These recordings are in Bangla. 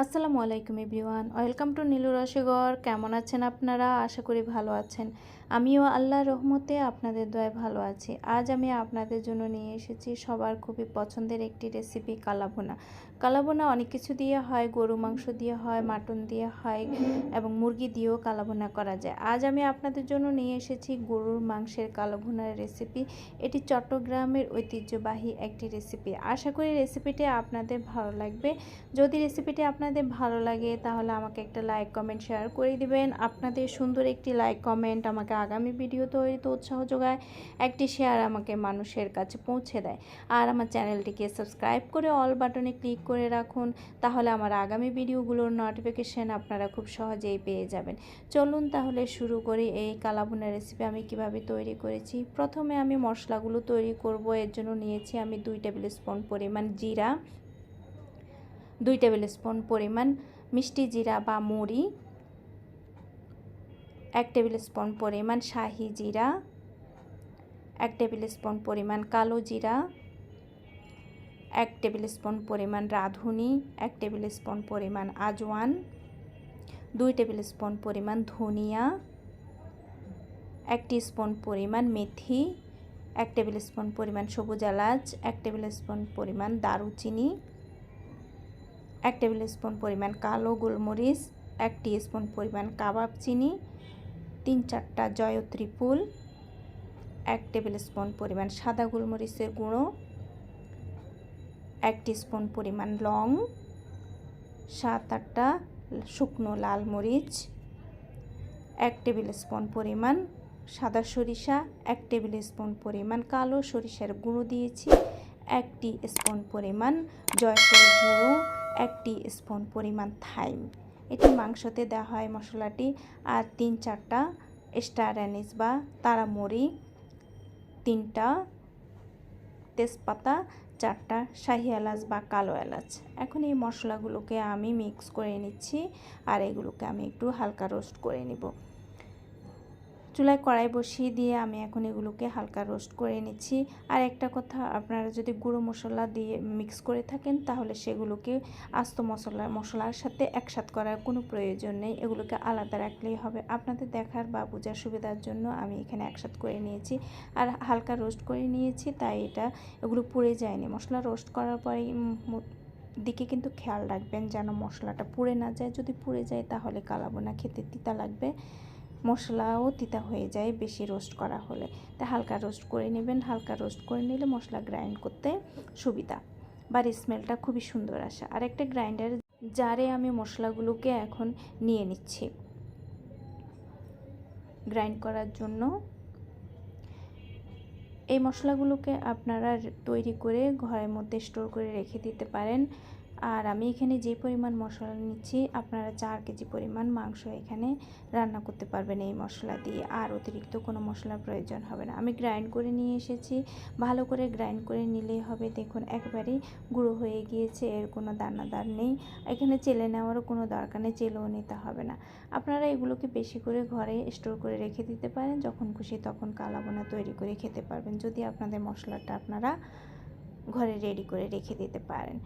আসসালামু আলাইকুম এভরিওয়ান, ওয়েলকাম টু নীলু রসগর। কেমন আছেন আপনারা? আশা করি ভালো আছেন। আমিও আল্লাহর রহমতে আপনাদের দয়ায় ভালো আছি। আজ আমি আপনাদের জন্য নিয়ে এসেছি সবার খুবই পছন্দের একটি রেসিপি, কালাভুনা। কালাভুনা অনেক কিছু দিয়ে হয়, গরু মাংস দিয়ে হয়, মাটন দিয়ে হয় এবং মুরগি দিয়েও কালাভুনা করা যায়। আজ আমি আপনাদের জন্য নিয়ে এসেছি গরুর মাংসের কালাভুনার রেসিপি। এটি চট্টগ্রামের ঐতিহ্যবাহী একটি রেসিপি। আশা করি রেসিপিটি আপনাদের ভালো লাগবে। যদি রেসিপিটি আপনাদের ভালো লাগে তাহলে আমাকে একটা লাইক কমেন্ট শেয়ার করে দিবেন। আপনাদের সুন্দর একটি লাইক কমেন্ট আমাকে আগামী ভিডিও তৈরিতে উৎসাহ যোগায়, একটি শেয়ার আমাকে মানুষের কাছে পৌঁছে দেয়। আর আমার চ্যানেলটিকে সাবস্ক্রাইব করে অল বাটনে ক্লিক করে রাখুন, তাহলে আমার আগামী ভিডিওগুলোর নোটিফিকেশন আপনারা খুব সহজেই পেয়ে যাবেন। চলুন তাহলে শুরু করি এই কালাভুনা রেসিপি আমি কিভাবে তৈরি করেছি। প্রথমে আমি মশলাগুলো তৈরি করব। এর জন্য নিয়েছি আমি 2 টেবিল স্পুন পরিমাণ জিরা, 2 টেবিল স্পুন পরিমাণ মিষ্টি জিরা বা মুড়ি, 1 টেবিল স্পুন পরিমাণ শাহি জিরা, 1 টেবিল স্পুন পরিমাণ কালো জিরা, 1 টেবিল স্পুন পরিমাণ রাঁধুনি, 1 টেবিল স্পুন পরিমাণ আজওয়ান, 2 টেবিল স্পুন পরিমাণ ধনিয়া, 1 টিস্পুন পরিমাণ মেথি, 1 টেবিল স্পুন পরিমাণ সবুজ এলাচ, 1 টেবিল স্পুন পরিমাণ দারুচিনি, 1 টেবিল স্পুন পরিমাণ কালো গোলমরিচ, 1 টিস্পুন পরিমাণ কাবাব চিনি, 3-4টা জয়ত্রী ফুল, 1 টেবিল স্পুন পরিমাণ সাদা গোলমরিচের গুঁড়ো, 1 টিস্পুন পরিমাণ লং, 7-8টা শুকনো লাল মরিচ, 1 টেবিল স্পুন পরিমাণ সাদা সরিষা, 1 টেবিল স্পুন পরিমাণ কালো সরিষার গুঁড়ো দিয়েছি, 1 টিস্পুন পরিমাণ জয়ফল গুঁড়ো, 1 টিস্পুন পরিমাণ থাইম। এটি মাংসতে দেওয়া হয় মশলাটি। আর 3-4টা স্টার অ্যানিস বা তারামরি, 3টা তেজপাতা, 4টা শাহি এলাচ বা কালো এলাচ। এখন এই মশলাগুলোকে আমি মিক্স করে নিচ্ছি আর এগুলোকে আমি একটু হালকা রোস্ট করে নিব। চুলায় কড়াই বসিয়ে দিয়ে আমি এখন এগুলোকে হালকা রোস্ট করে নিচ্ছি। আর একটা কথা, আপনারা যদি গুঁড়ো মশলা দিয়ে মিক্স করে থাকেন তাহলে সেগুলোকে আস্ত মশলার সাথে একসাথে করার কোনো প্রয়োজন নেই, এগুলোকে আলাদা রাখলেই হবে। আপনাদের দেখার বা বোঝার সুবিধার জন্য আমি এখানে একসাথে করে নিয়েছি আর হালকা রোস্ট করে নিয়েছি, তাই এগুলো পুড়ে যায়নি। মশলা রোস্ট করার পরে দিকে কিন্তু খেয়াল রাখবেন যেন মশলাটা পুড়ে না যায়। যদি পুড়ে যায় তাহলে কালাভুনা খেতে তিতা লাগবে, মশলাও তিতা হয়ে যায় বেশি রোস্ট করা হলে। তাই হালকা রোস্ট করে নেবেন। হালকা রোস্ট করে নিলে মশলা গ্রাইন্ড করতে সুবিধা, বাড়ির স্মেলটা খুবই সুন্দর আসে। আর একটা গ্রাইন্ডার জারে আমি মশলাগুলোকে এখন নিয়ে নিচ্ছি গ্রাইন্ড করার জন্য। এই মশলাগুলোকে আপনারা তৈরি করে ঘরের মধ্যে স্টোর করে রেখে দিতে পারেন। আর আমি এখানে যে পরিমাণ মশলা নিচ্ছি, আপনারা 4 কেজি পরিমাণ মাংস এখানে রান্না করতে পারবেন এই মশলা দিয়ে, আর অতিরিক্ত কোনো মশলার প্রয়োজন হবে না। আমি গ্রাইন্ড করে নিয়ে এসেছি, ভালো করে গ্রাইন্ড করে নিলেই হবে। দেখুন একেবারেই গুঁড়ো হয়ে গিয়েছে, এর কোনো দানাদার নেই। এখানে চেলে নেওয়ারও কোনো দরকার নেই, চেলেও নিতে হবে না। আপনারা এগুলোকে বেশি করে ঘরে স্টোর করে রেখে দিতে পারেন, যখন খুশি তখন কালাভুনা তৈরি করে খেতে পারবেন, যদি আপনাদের মশলাটা আপনারা ঘরে রেডি করে রেখে দিতে পারেন।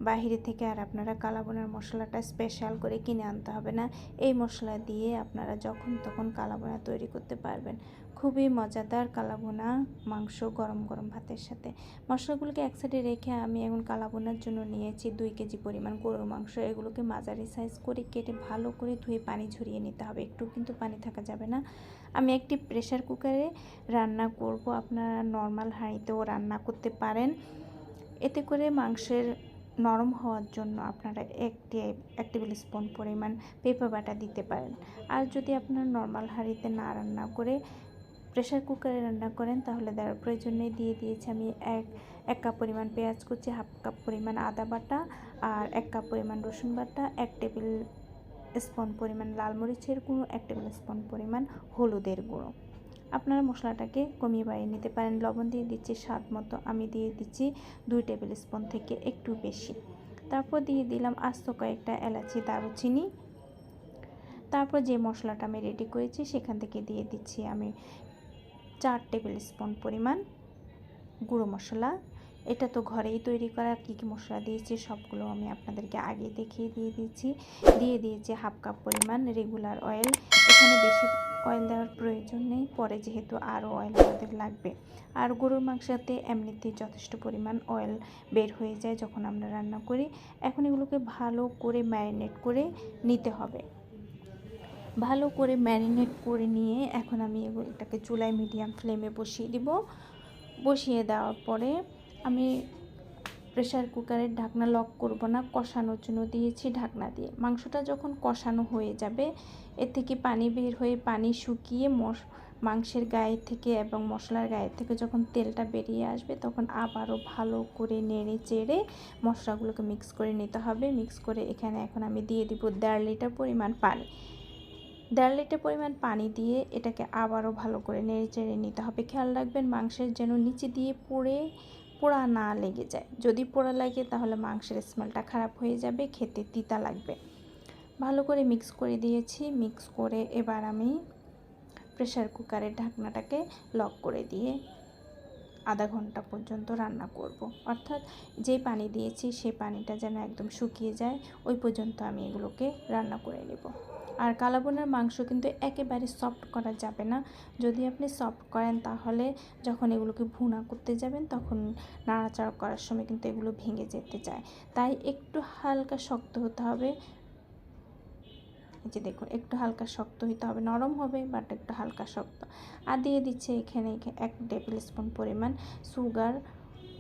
বাইরে থেকে আর আপনারা কালাভুনার মশলাটা স্পেশাল করে কিনে আনতে হবে না। এই মশলা দিয়ে আপনারা যখন তখন কালাভুনা তৈরি করতে পারবেন। খুবই মজাদার কালাভুনা মাংস গরম গরম ভাতের সাথে। মশলাগুলোকে এক সাইডে রেখে আমি এখন কালাভুনার জন্য নিয়েছি 2 কেজি পরিমাণ গরুর মাংস। এগুলোকে মাঝারি সাইজ করে কেটে ভালো করে ধুয়ে পানি ঝরিয়ে নিতে হবে, একটু কিন্তু পানি থাকা যাবে না। আমি একটি প্রেসার কুকারে রান্না করব, আপনারা নর্মাল হাঁড়িতেও রান্না করতে পারেন। এতে করে মাংসের নরম হওয়ার জন্য আপনারা 1 টেবিল স্পুন পরিমাণ পেঁপে বাটা দিতে পারেন। আর যদি আপনারা নর্মাল হাঁড়িতে না রান্না করে প্রেসার কুকারে রান্না করেন তাহলে দেওয়ার প্রয়োজন নেই। দিয়ে দিয়েছি আমি 1 কাপ পরিমাণ পেঁয়াজ কুচি, 1/2 কাপ পরিমাণ আদা বাটা, আর 1 কাপ পরিমাণ রসুন বাটা, 1 টেবিল স্পুন পরিমাণ লাল মরিচের গুঁড়ো, 1 টেবিল স্পুন পরিমাণ হলুদের গুঁড়ো। আপনারা মশলাটাকে কমিয়ে বাড়িয়ে নিতে পারেন। লবণ দিয়ে দিচ্ছি স্বাদ মতো, আমি দিয়ে দিচ্ছি 2 টেবিল স্পুন থেকে একটু বেশি। তারপর দিয়ে দিলাম আস্ত কয়েকটা এলাচি, দারুচিনি। তারপর যে মশলাটা আমি রেডি করেছি সেখান থেকে দিয়ে দিচ্ছি আমি 4 টেবিল স্পুন পরিমাণ গুঁড়ো মশলা, এটা তো ঘরেই তৈরি করা, কী কী মশলা দিয়েছি সবগুলো আমি আপনাদেরকে আগে দেখিয়ে দিয়ে দিয়েছি হাফ কাপ পরিমাণ রেগুলার অয়েল। এখানে বেশি অয়েল দেওয়ার প্রয়োজন নেই, পরে যেহেতু আরও অয়েল আমাদের লাগবে। আর গরুর মাংসতে এমনিতেই যথেষ্ট পরিমাণ অয়েল বের হয়ে যায় যখন আমরা রান্না করি। এখন এগুলোকে ভালো করে ম্যারিনেট করে নিতে হবে। ভালো করে ম্যারিনেট করে নিয়ে এখন আমি এটাকে চুলায় মিডিয়াম ফ্লেমে বসিয়ে দিব। বসিয়ে দেওয়ার পরে আমি প্রেসার কুকারের ঢাকনা লক করব না, কষানোর জন্য দিয়েছি ঢাকনা দিয়ে। মাংসটা যখন কষানো হয়ে যাবে, এর থেকে পানি বের হয়ে পানি শুকিয়ে মাংসের গায়ে থেকে এবং মশলার গায়ে থেকে যখন তেলটা বেরিয়ে আসবে, তখন আবারও ভালো করে নেড়ে চেড়ে মশলাগুলোকে মিক্স করে নিতে হবে। মিক্স করে এখানে এখন আমি দিয়ে দিব 1.5 লিটার পরিমাণ পানি। 1.5 লিটার পরিমাণ পানি দিয়ে এটাকে আবারও ভালো করে নেড়ে চেড়ে নিতে হবে। খেয়াল রাখবেন মাংসের যেন নিচে দিয়ে পোড়া না লেগে যায়। যদি পোড়া লাগে তাহলে মাংসের স্মেলটা খারাপ হয়ে যাবে, খেতে তিতা লাগবে। ভালো করে মিক্স করে দিয়েছি। মিক্স করে এবার আমি প্রেসার কুকারের ঢাকনাটাকে লক করে দিয়ে আধা ঘন্টা পর্যন্ত রান্না করব। অর্থাৎ যে পানি দিয়েছি সেই পানিটা যেন একদম শুকিয়ে যায়, ওই পর্যন্ত আমি এগুলোকে রান্না করে নেব। আর কালাভুনার মাংস কিন্তু একেবারে সফট করা যাবে না। যদি আপনি সফট করেন তাহলে যখন এগুলোকে ভুনা করতে যাবেন তখন নাড়াচাড়া করার সময় কিন্তু এগুলো ভেঙে যেতে চায়। তাই একটু হালকা শক্ত হতে হবে। এই যে দেখুন, একটু হালকা শক্ত হতে হবে, নরম হবে বাট একটু হালকা শক্ত। আর দিয়ে দিচ্ছে এখানে 1 টেবিল স্পুন পরিমাণ সুগার,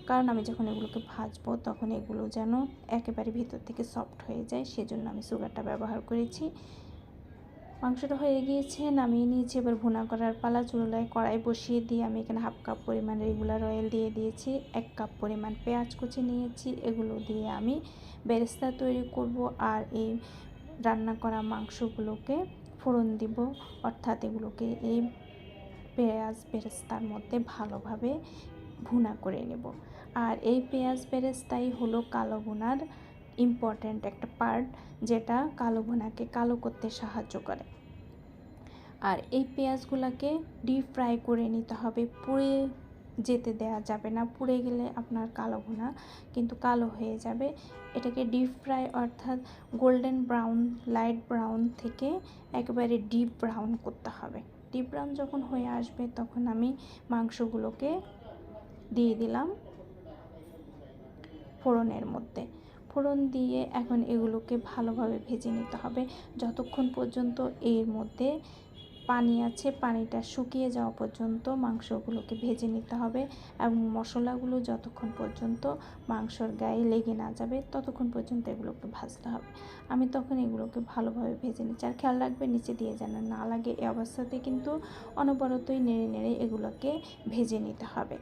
কারণ আমি যখন এগুলোকে ভাজবো তখন এগুলো যেন একেবারে ভিতর থেকে সফট হয়ে যায়, সেজন্য আমি সুগারটা ব্যবহার করেছি। মাংসটা হয়ে গিয়েছে, নামিয়ে নিয়েছি। এবার ভুনা করার পালা। চুলায় কড়াই বসিয়ে দিয়ে আমি এখানে হাফ কাপ পরিমাণ রেগুলার অয়েল দিয়ে দিয়েছি। 1 কাপ পরিমাণ পেঁয়াজ কুচি নিয়েছি, এগুলো দিয়ে আমি বেরেস্তা তৈরি করব। আর এই রান্না করা মাংসগুলোকে ফোড়ন দিব, অর্থাৎ এগুলোকে এই পেঁয়াজ বেরেস্তার মধ্যে ভালোভাবে ভুনা করে নেব। আর এই পেঁয়াজ বেরেস্তাই হলো কালো ভুনার ইম্পর্ট্যান্ট একটা পার্ট, যেটা কালো ভুনাকে কালো করতে সাহায্য করে। আর এই পেঁয়াজগুলোকে ডিপ ফ্রাই করে নিতে হবে, পুড়ে যেতে দেওয়া যাবে না। পুড়ে গেলে আপনার কালো ভুনা কিন্তু কালো হয়ে যাবে। এটাকে ডিপ ফ্রাই অর্থাৎ গোল্ডেন ব্রাউন, লাইট ব্রাউন থেকে একেবারে ডিপ ব্রাউন করতে হবে। ডিপ ব্রাউন যখন হয়ে আসবে তখন আমি মাংসগুলোকে দিয়ে দিলাম ফোড়নের মধ্যে। ফোড়ন দিয়ে এখন এগুলোকে ভালোভাবে ভেজে নিতে হবে যতক্ষণ পর্যন্ত এর মধ্যে পানি আছে, পানিটা শুকিয়ে যাওয়া পর্যন্ত মাংসগুলোকে ভেজে নিতে হবে। এবং মশলাগুলো যতক্ষণ পর্যন্ত মাংসর গায়ে লেগে না যাবে ততক্ষণ পর্যন্ত এগুলোকে ভাজতে হবে। আমি তখন এগুলোকে ভালোভাবে ভেজে নিচ্ছি। আর খেয়াল রাখবে নিচে দিয়ে যেন না লাগে, এই অবস্থাতে কিন্তু অনবরতই নেড়ে নেড়ে এগুলোকে ভেজে নিতে হবে।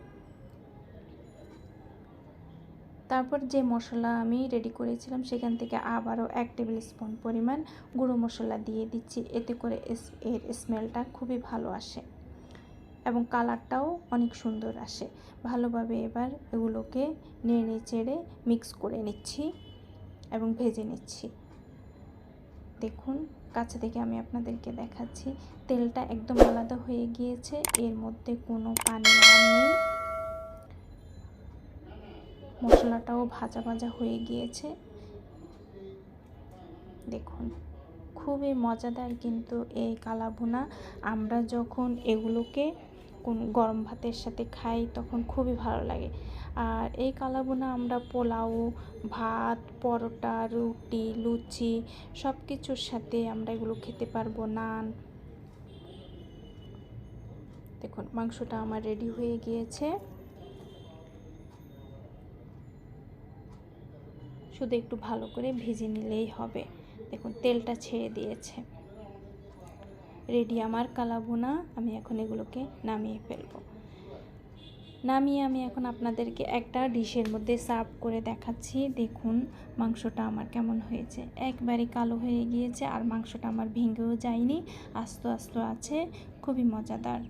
তারপর যে মশলা আমি রেডি করেছিলাম সেখান থেকে আবারও 1 টেবিল স্পুন পরিমাণ গুঁড়ো মশলা দিয়ে দিচ্ছি। এতে করে এর স্মেলটা খুবই ভালো আসে এবং কালারটাও অনেক সুন্দর আসে। ভালোভাবে এবার এগুলোকে নেড়ে চেড়ে মিক্স করে নিচ্ছি এবং ভেজে নিচ্ছি। দেখুন কাছে থেকে আমি আপনাদেরকে দেখাচ্ছি, তেলটা একদম আলাদা হয়ে গিয়েছে, এর মধ্যে কোনো পানি আর নেই। মশলাটাও ভাজা ভাজা হয়ে গিয়েছে। দেখুন খুবই মজাদার কিন্তু এই কালা ভুনা। আমরা যখন এগুলোকে গরম ভাতের সাথে খাই তখন খুবই ভালো লাগে। আর এই কালা ভুনা আমরা পোলাও, ভাত, পরোটা, রুটি, লুচি সব কিছুর সাথে আমরা এগুলো খেতে পারবো, নান। দেখুন মাংসটা আমার রেডি হয়ে গিয়েছে, শুধু একটু ভালো করে ভেজে নিলেই হবে। দেখুন তেলটা ছেড়ে দিয়েছে। রেডি আমার কালা ভুনা। আমি এখন এগুলোকে নামিয়ে ফেলবো। নামিয়ে আমি এখন আপনাদেরকে একটা ডিশের মধ্যে সার্ভ করে দেখাচ্ছি। দেখুন মাংসটা আমার কেমন হয়েছে, একবারে কালো হয়ে গিয়েছে আর মাংসটা আমার ভেঙেও যায়নি, আস্ত আস্ত আছে, খুবই মজাদার।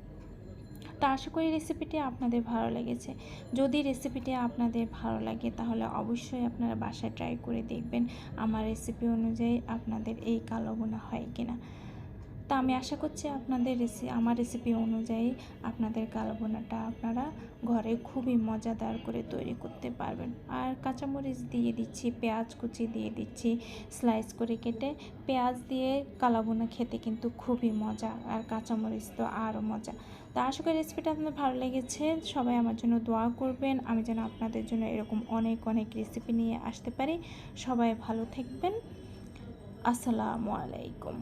তো আশা করি রেসিপিটি আপনাদের ভালো লেগেছে। যদি রেসিপিটি আপনাদের ভালো লাগে তাহলে অবশ্যই আপনারা বাসায় ট্রাই করে দেখবেন আমার রেসিপি অনুযায়ী আপনাদের এই কালো ভুনা হয় কিনা। তা আমি আশা করছি আপনাদের আমার রেসিপি অনুযায়ী আপনাদের কালাভুনাটা আপনারা ঘরে খুবই মজাদার করে তৈরি করতে পারবেন। আর কাঁচামরিচ দিয়ে দিচ্ছি, পেঁয়াজ কুচি দিয়ে দিচ্ছি স্লাইস করে কেটে। পেঁয়াজ দিয়ে কালাভুনা খেতে কিন্তু খুবই মজা, আর কাঁচামরিচ তো আরও মজা। তা আশা করি রেসিপিটা আপনাদের ভালো লেগেছে। সবাই আমার জন্য দোয়া করবেন, আমি যেন আপনাদের জন্য এরকম অনেক অনেক রেসিপি নিয়ে আসতে পারি। সবাই ভালো থাকবেন। আসসালামু আলাইকুম।